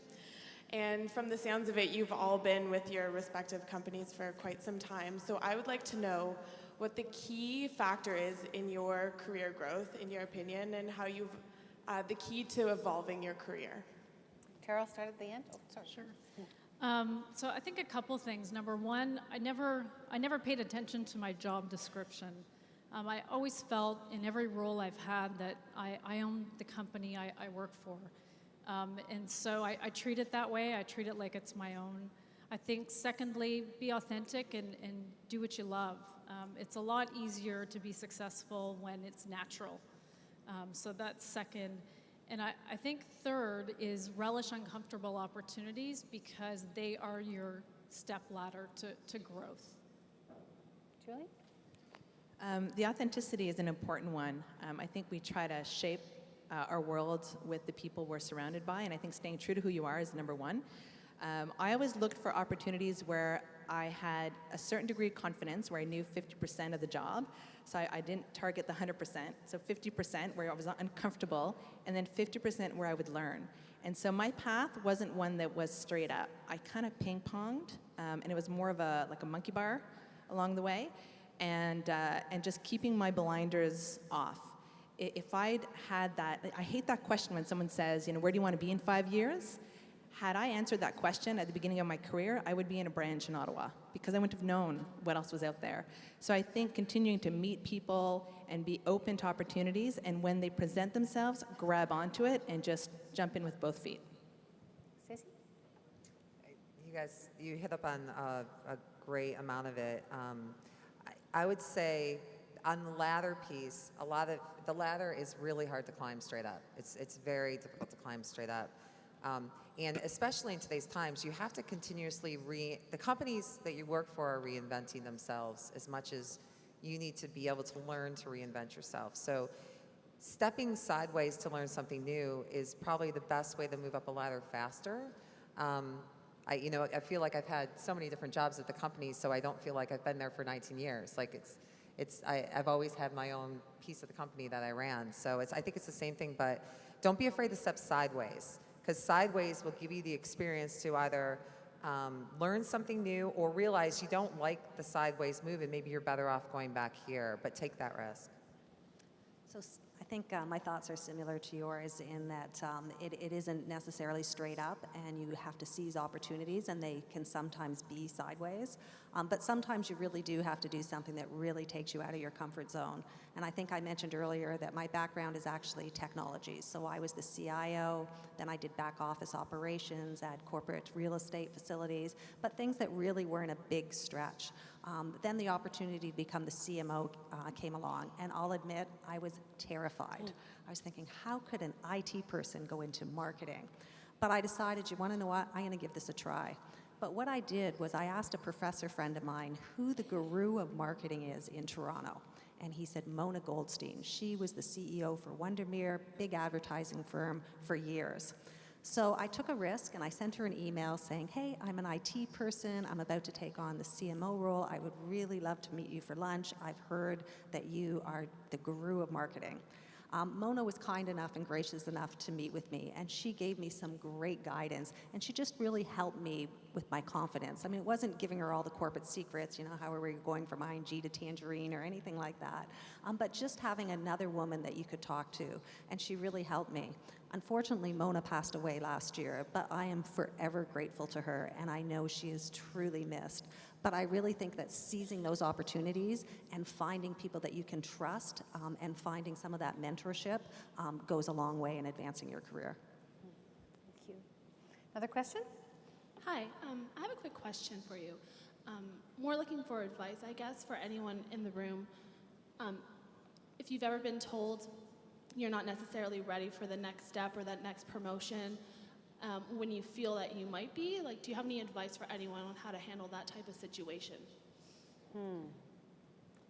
And from the sounds of it, you've all been with your respective companies for quite some time. So I would like to know what the key factor is in your career growth, in your opinion, and how you've, the key to evolving your career. Carol, start at the end. Oh, sorry. Sure. So I think a couple things. Number one, I never paid attention to my job description. I always felt in every role I've had that I own the company I work for. And so I treat it that way. I treat it like it's my own. I think secondly, be authentic and do what you love. It's a lot easier to be successful when it's natural. So that's second. And I think third is relish uncomfortable opportunities, because they are your step ladder to growth. Julie? The authenticity is an important one. I think we try to shape our world with the people we're surrounded by, and I think staying true to who you are is number one. I always looked for opportunities where I had a certain degree of confidence, where I knew 50% of the job. So I didn't target the 100%. So 50% where I was uncomfortable, and then 50% where I would learn. And so my path wasn't one that was straight up. I kind of ping-ponged, and it was more of like a monkey bar along the way, and just keeping my blinders off. If I'd had that, I hate that question when someone says, where do you want to be in 5 years? Had I answered that question at the beginning of my career, I would be in a branch in Ottawa because I wouldn't have known what else was out there. So I think continuing to meet people and be open to opportunities, and when they present themselves, grab onto it and just jump in with both feet. Staci? You guys, you hit up on a great amount of it. I would say on the ladder piece, the ladder is really hard to climb straight up. It's very difficult to climb straight up. And especially in today's times, you have to continuously the companies that you work for are reinventing themselves as much as you need to be able to learn to reinvent yourself. So stepping sideways to learn something new is probably the best way to move up a ladder faster. I feel like I've had so many different jobs at the company, so I don't feel like I've been there for 19 years. Like I've always had my own piece of the company that I ran. So I think it's the same thing, but don't be afraid to step sideways, because sideways will give you the experience to either learn something new or realize you don't like the sideways move and maybe you're better off going back here, but take that risk. So I think my thoughts are similar to yours in that it isn't necessarily straight up, and you have to seize opportunities, and they can sometimes be sideways. But sometimes you really do have to do something that really takes you out of your comfort zone. And I think I mentioned earlier that my background is actually technology. So I was the CIO, then I did back office operations at corporate real estate facilities, but things that really weren't a big stretch. Then the opportunity to become the CMO came along, and I'll admit I was terrified. I was thinking, how could an IT person go into marketing? But I decided, you want to know what? I'm going to give this a try. But what I did was I asked a professor friend of mine who the guru of marketing is in Toronto. And he said, Mona Goldstein. She was the CEO for Windermere, big advertising firm for years. So I took a risk and I sent her an email saying, hey, I'm an IT person. I'm about to take on the CMO role. I would really love to meet you for lunch. I've heard that you are the guru of marketing. Mona was kind enough and gracious enough to meet with me, and she gave me some great guidance, and she just really helped me with my confidence. I mean, it wasn't giving her all the corporate secrets, how are we going from ING to Tangerine or anything like that, but just having another woman that you could talk to, and she really helped me. Unfortunately, Mona passed away last year, but I am forever grateful to her, and I know she is truly missed. But I really think that seizing those opportunities and finding people that you can trust and finding some of that mentorship goes a long way in advancing your career. Thank you. Another question? Hi, I have a quick question for you. More looking for advice, I guess, for anyone in the room. If you've ever been told you're not necessarily ready for the next step or that next promotion, when you feel that you might be, do you have any advice for anyone on how to handle that type of situation?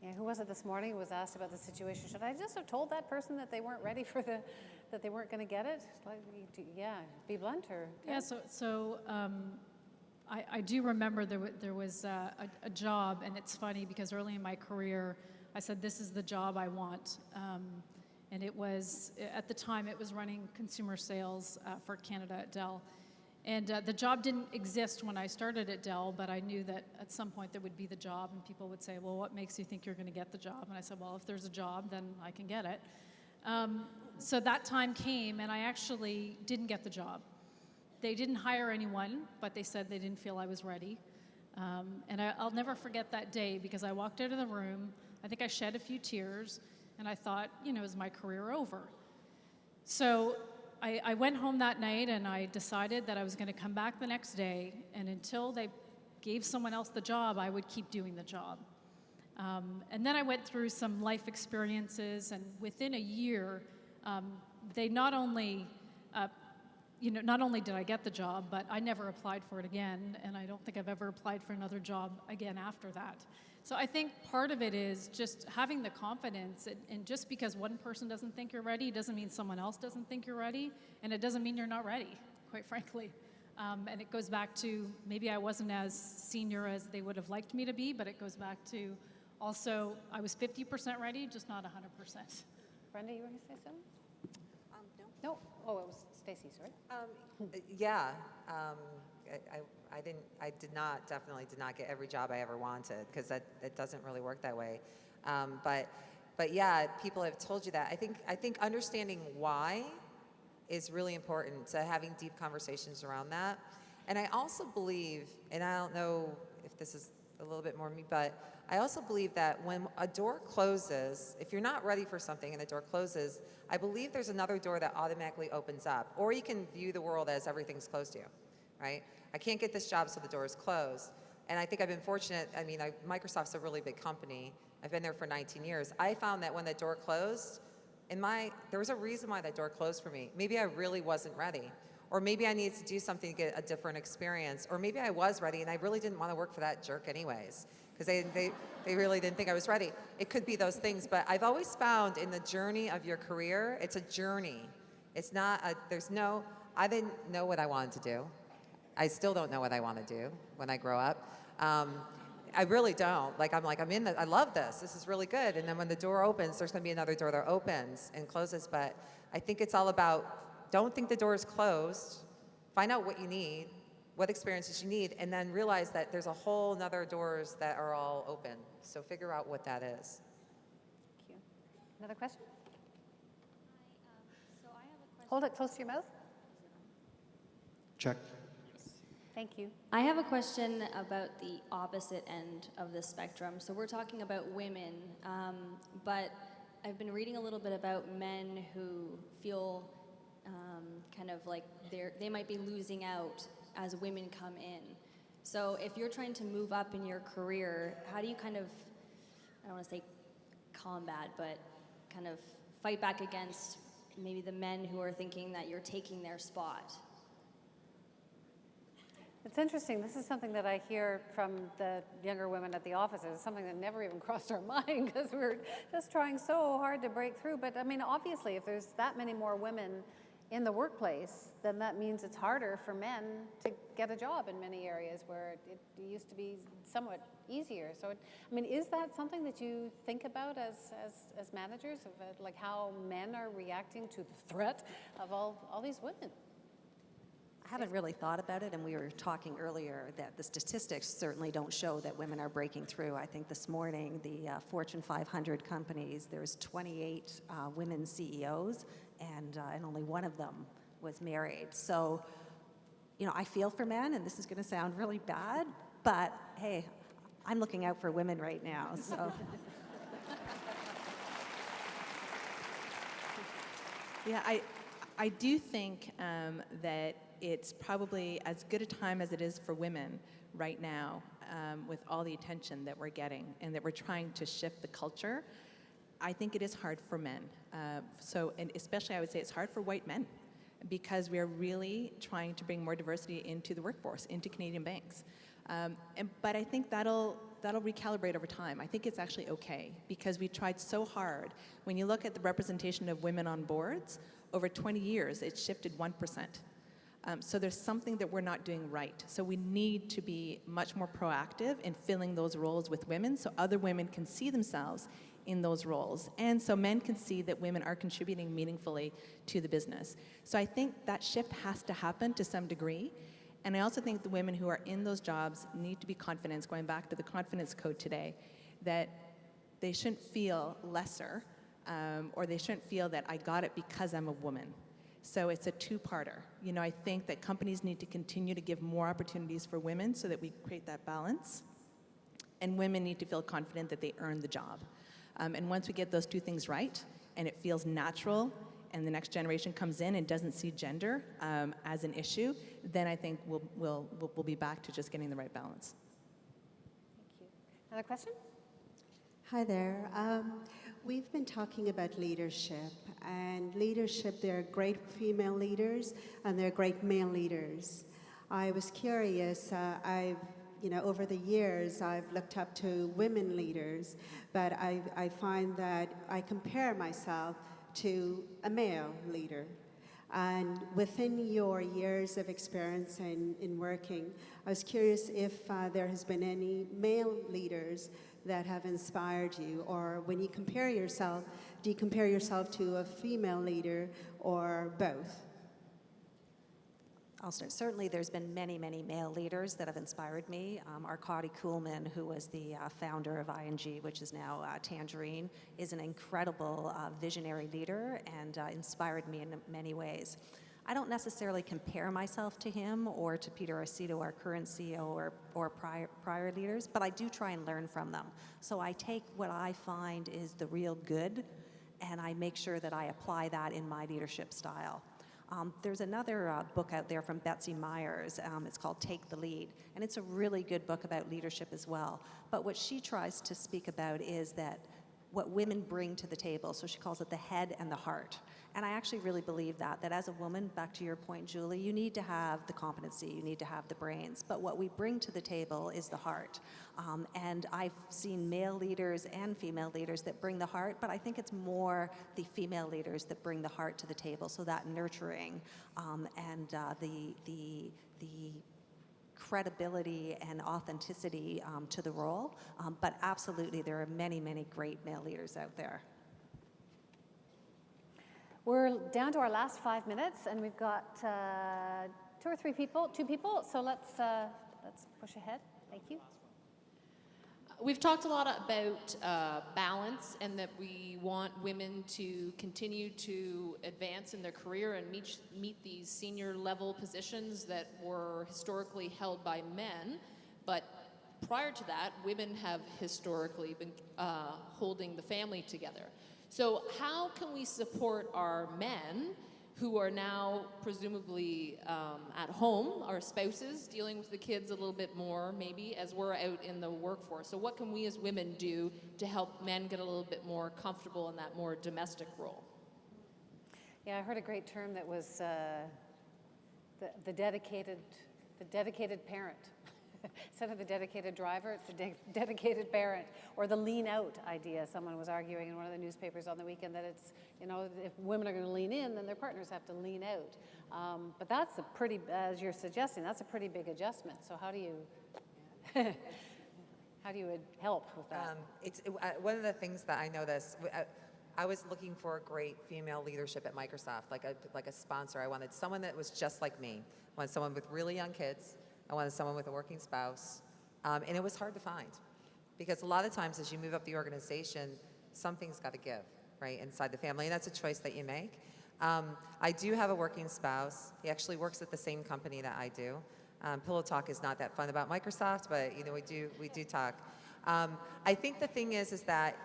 Yeah, who was it this morning who was asked about the situation? Should I just have told that person that they weren't ready for that they weren't going to get it? Be blunt or? Yeah, so I do remember there was a job, and it's funny because early in my career, I said, this is the job I want. And it was, at the time, it was running consumer sales for Canada at Dell. And the job didn't exist when I started at Dell, but I knew that at some point there would be the job, and people would say, well, what makes you think you're going to get the job? And I said, well, if there's a job, then I can get it. So that time came, and I actually didn't get the job. They didn't hire anyone, but they said they didn't feel I was ready. And I'll never forget that day, because I walked out of the room, I think I shed a few tears, and I thought, is my career over? So I went home that night and I decided that I was going to come back the next day, and until they gave someone else the job, I would keep doing the job. And then I went through some life experiences, and within a year, they not only did I get the job, but I never applied for it again, and I don't think I've ever applied for another job again after that. So I think part of it is just having the confidence, and just because one person doesn't think you're ready doesn't mean someone else doesn't think you're ready, and it doesn't mean you're not ready, quite frankly. And it goes back to maybe I wasn't as senior as they would have liked me to be, but it goes back to also I was 50% ready, just not 100%. Brenda, you want to say something? No. No. Oh, it was Staci, sorry. Yeah, I definitely did not get every job I ever wanted, because it doesn't really work that way. But yeah, people have told you that. I think understanding why is really important, to having deep conversations around that. And I also believe, and I don't know if this is a little bit more me, but I also believe that when a door closes, if you're not ready for something and the door closes, I believe there's another door that automatically opens up. Or you can view the world as everything's closed to you, right? I can't get this job, so the door is closed. And I think I've been fortunate. I mean, Microsoft's a really big company. I've been there for 19 years. I found that when the door closed, there was a reason why that door closed for me. Maybe I really wasn't ready. Or maybe I needed to do something to get a different experience. Or maybe I was ready and I really didn't want to work for that jerk anyways, because they really didn't think I was ready. It could be those things. But I've always found in the journey of your career, it's a journey. It's not I didn't know what I wanted to do. I still don't know what I want to do when I grow up. I really don't. I love this. This is really good. And then when the door opens, there's going to be another door that opens and closes. But I think it's all about, don't think the door is closed. Find out what you need, what experiences you need, and then realize that there's a whole nother doors that are all open. So figure out what that is. Thank you. Another question? So I have a question. Hold it close to your mouth. Check. Thank you. I have a question about the opposite end of the spectrum. So we're talking about women, but I've been reading a little bit about men who feel kind of like they might be losing out as women come in. So if you're trying to move up in your career, how do you kind of, I don't want to say combat, but kind of fight back against maybe the men who are thinking that you're taking their spot? It's interesting. This is something that I hear from the younger women at the offices. It's something that never even crossed our mind, because we were just trying so hard to break through. But I mean, obviously, if there's that many more women in the workplace, then that means it's harder for men to get a job in many areas where it used to be somewhat easier. So, I mean, is that something that you think about as managers, of like how men are reacting to the threat of all these women? I haven't really thought about it, and we were talking earlier that the statistics certainly don't show that women are breaking through. I think this morning, the Fortune 500 companies, there's 28 women CEOs, and only one of them was married. So, you know, I feel for men, and this is going to sound really bad, but hey, I'm looking out for women right now, so. Yeah, I do think that it's probably as good a time as it is for women right now, with all the attention that we're getting and that we're trying to shift the culture. I think it is hard for men. And especially I would say it's hard for white men, because we are really trying to bring more diversity into the workforce, into Canadian banks. But I think that'll recalibrate over time. I think it's actually okay, because we tried so hard. When you look at the representation of women on boards, over 20 years, it's shifted 1%. So there's something that we're not doing right. So we need to be much more proactive in filling those roles with women, so other women can see themselves in those roles. And so men can see that women are contributing meaningfully to the business. So I think that shift has to happen to some degree. And I also think the women who are in those jobs need to be confident, going back to the confidence code today, that they shouldn't feel lesser, or they shouldn't feel that I got it because I'm a woman. So it's a two-parter. You know, I think that companies need to continue to give more opportunities for women so that we create that balance. And women need to feel confident that they earn the job. And once we get those two things right, and it feels natural, and the next generation comes in and doesn't see gender as an issue, then I think we'll be back to just getting the right balance. Thank you. Another question? Hi there. We've been talking about leadership, and leadership, there are great female leaders and there are great male leaders. I was curious, over the years, I've looked up to women leaders, but I find that I compare myself to a male leader. And within your years of experience in working, I was curious if there has been any male leaders that have inspired you, or when you compare yourself, do you compare yourself to a female leader or both? I'll start. Certainly, there's been many, many male leaders that have inspired me. Arkady Kuhlman, who was the founder of ING, which is now Tangerine, is an incredible visionary leader and inspired me in many ways. I don't necessarily compare myself to him or to Peter Arcito, our current CEO, or prior leaders, but I do try and learn from them. So I take what I find is the real good, and I make sure that I apply that in my leadership style. There's another book out there from Betsy Myers. It's called Take the Lead, and it's a really good book about leadership as well. But what she tries to speak about is that what women bring to the table. So she calls it the head and the heart. And I actually really believe that as a woman, back to your point, Julie, you need to have the competency, you need to have the brains. But what we bring to the table is the heart. And I've seen male leaders and female leaders that bring the heart, but I think it's more the female leaders that bring the heart to the table. So that nurturing and the credibility and authenticity to the role. But absolutely, there are many, many great male leaders out there. We're down to our last 5 minutes, and we've got two people. So let's push ahead. Thank you. We've talked a lot about balance, and that we want women to continue to advance in their career and meet these senior level positions that were historically held by men. But prior to that, women have historically been holding the family together. So how can we support our men who are now presumably at home, our spouses, dealing with the kids a little bit more maybe as we're out in the workforce? So what can we as women do to help men get a little bit more comfortable in that more domestic role? Yeah, I heard a great term that was the dedicated parent. Instead of the dedicated driver, it's the dedicated parent, or the lean out idea. Someone was arguing in one of the newspapers on the weekend that it's, if women are going to lean in, then their partners have to lean out. But that's a pretty, as you're suggesting, that's a pretty big adjustment. So how do you help with that? One of the things that I noticed, I was looking for great female leadership at Microsoft, like a sponsor. I wanted someone that was just like me. I wanted someone with really young kids. I wanted someone with a working spouse. And it was hard to find, because a lot of times as you move up the organization, something's got to give, right, inside the family, and that's a choice that you make. I do have a working spouse. He actually works at the same company that I do. Pillow talk is not that fun about Microsoft, but we do talk. I think the thing is that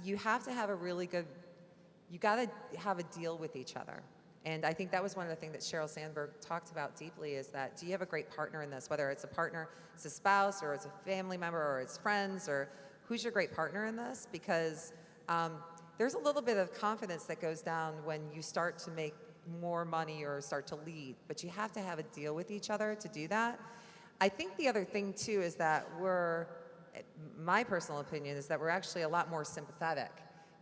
you have to have you got to have a deal with each other. And I think that was one of the things that Sheryl Sandberg talked about deeply, is that do you have a great partner in this, whether it's a partner, it's a spouse, or it's a family member, or it's friends, or who's your great partner in this? Because there's a little bit of confidence that goes down when you start to make more money or start to lead, but you have to have a deal with each other to do that. I think the other thing too is that my personal opinion is that we're actually a lot more sympathetic,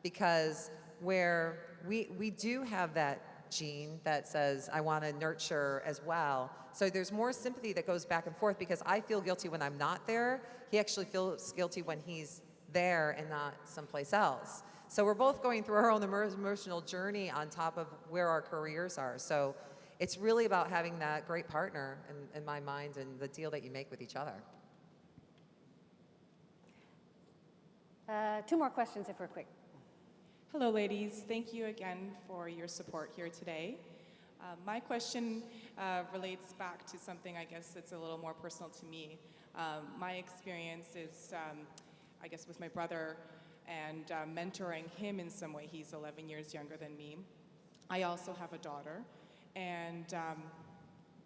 because where we do have that gene that says I want to nurture as well. So there's more sympathy that goes back and forth, because I feel guilty when I'm not there. He actually feels guilty when he's there and not someplace else. So we're both going through our own emotional journey on top of where our careers are. So it's really about having that great partner in my mind, and the deal that you make with each other. Two more questions if we're quick. Hello, ladies. Thank you again for your support here today. My question relates back to something, I guess, that's a little more personal to me. My experience is, I guess, with my brother and mentoring him in some way. He's 11 years younger than me. I also have a daughter. And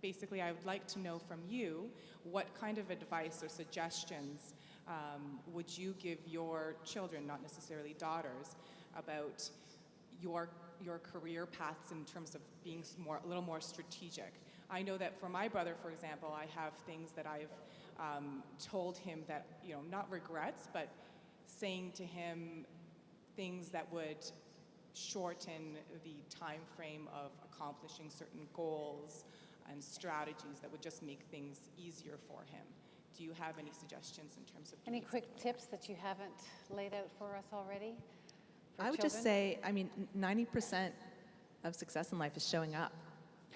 basically, I would like to know from you, what kind of advice or suggestions would you give your children, not necessarily daughters, about your career paths in terms of being a little more strategic? I know that for my brother, for example, I have things that I've told him that, not regrets, but saying to him things that would shorten the time frame of accomplishing certain goals and strategies that would just make things easier for him. Do you have any suggestions in terms of Any quick tips that you haven't laid out for us already? For I would just children? say, 90% of success in life is showing up,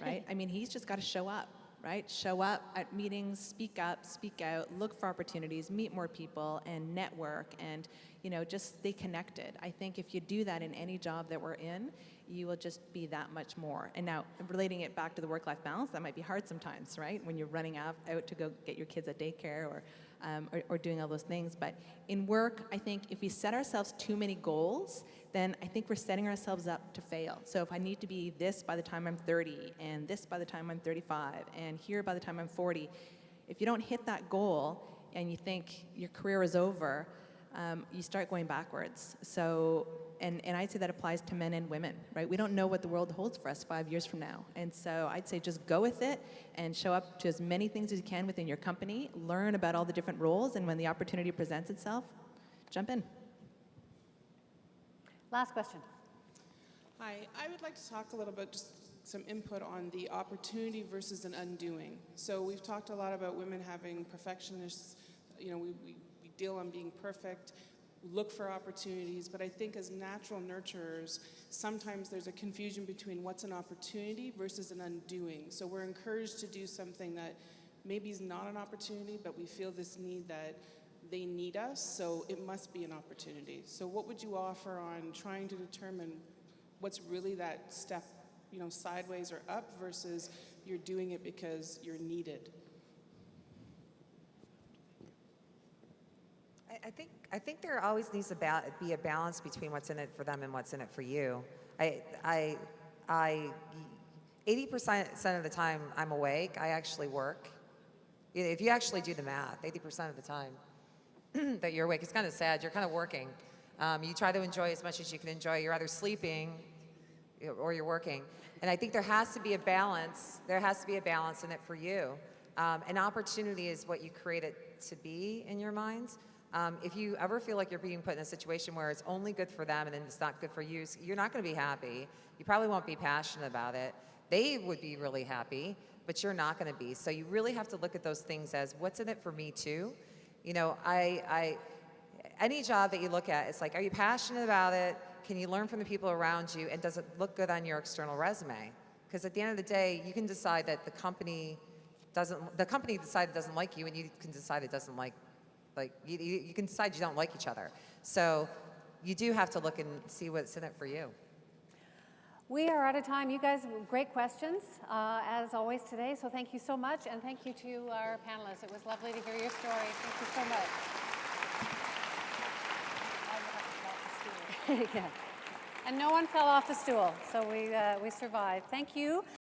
right? He's just got to show up, right? Show up at meetings, speak up, speak out, look for opportunities, meet more people, and network, and just stay connected. I think if you do that in any job that we're in, you will just be that much more. And now, relating it back to the work-life balance, that might be hard sometimes, right? When you're running out to go get your kids at daycare or doing all those things. But in work, I think if we set ourselves too many goals, then I think we're setting ourselves up to fail. So if I need to be this by the time I'm 30, and this by the time I'm 35, and here by the time I'm 40, if you don't hit that goal and you think your career is over, you start going backwards. So, and I'd say that applies to men and women, right? We don't know what the world holds for us 5 years from now. And so I'd say just go with it and show up to as many things as you can within your company, learn about all the different roles, and when the opportunity presents itself, jump in. Last question. Hi, I would like to talk a little bit, just some input on the opportunity versus an undoing. So we've talked a lot about women having perfectionists, we deal on being perfect, look for opportunities, but I think as natural nurturers, sometimes there's a confusion between what's an opportunity versus an undoing. So we're encouraged to do something that maybe is not an opportunity, but we feel this need that they need us, so it must be an opportunity. So what would you offer on trying to determine what's really that step, sideways or up versus you're doing it because you're needed? I think there always needs to be a balance between what's in it for them and what's in it for you. 80% of the time I'm awake, I actually work. If you actually do the math, 80% of the time that you're awake, it's kind of sad. You're kind of working. You try to enjoy as much as you can enjoy. You're either sleeping or you're working. And I think there has to be a balance. There has to be a balance in it for you. An opportunity is what you create it to be in your minds. If you ever feel like you're being put in a situation where it's only good for them and then it's not good for you, so you're not going to be happy. You probably won't be passionate about it. They would be really happy, but you're not going to be. So you really have to look at those things as what's in it for me too. Any job that you look at, it's like, are you passionate about it? Can you learn from the people around you? And does it look good on your external resume? Because at the end of the day, you can decide that the company decided it doesn't like you, and you can decide it doesn't you can decide you don't like each other. So you do have to look and see what's in it for you. We are out of time. You guys, great questions, as always today. So thank you so much, and thank you to our panelists. It was lovely to hear your story. Thank you so much. Yeah. And no one fell off the stool, so we survived. Thank you.